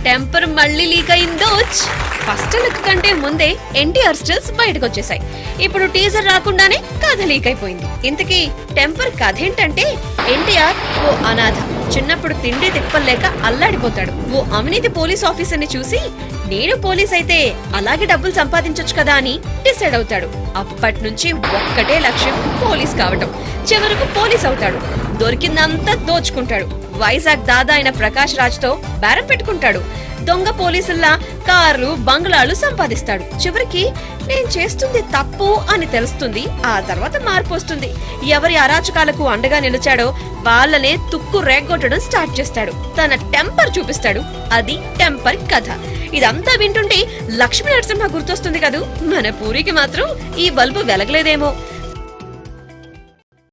Temper మళ్ళీ leak అయిందోచ్. First look కంటే ముందే ఎన్టీఆర్ స్టిల్స్ బయటకు వచ్చేసాయి. ఇప్పుడు టీజర్ రాకుండానే కథ లీక్ అయిపోయింది. ఇంతకీ టెంపర్ కథ ఏంటంటే, ఎన్టీఆర్ ఓ అనాథ. చిన్నప్పుడు తిండి తిప్పలేక అల్లాడిపోతాడు. ఓ అవినీతి పోలీస్ ఆఫీసర్ ని చూసి నేను పోలీస్ అయితే అలాగే డబ్బులు సంపాదించొచ్చు కదా అని డిసైడ్ అవుతాడు. అప్పటి నుంచి ఒక్కటే లక్ష్యం పోలీస్ కావటం. చివరకు పోలీస్ అవుతాడు. దొరికిందంతా దోచుకుంటాడు. వైజాగ్ దాదా అయిన ప్రకాష్ రాజ్ తో బేరం పెట్టుకుంటాడు. దొంగ పోలీసుల్లా కార్లు బంగ్లాలు సంపాదిస్తాడు. చివరికి నేను చేస్తుంది తప్పు అని తెలుస్తుంది. ఆ తర్వాత మార్పు వస్తుంది. ఎవరి అరాచకాలకు అండగా నిలిచాడో వాళ్ళనే తుక్కు రేగొట్టడం స్టార్ట్ చేస్తాడు. తన టెంపర్ చూపిస్తాడు. అది టెంపర్ కథ. ఇదంతా వింటుంటే లక్ష్మీ నరసింహ గుర్తొస్తుంది కదూ. మన పూరికి మాత్రం ఈ బల్బు వెలగలేదేమో.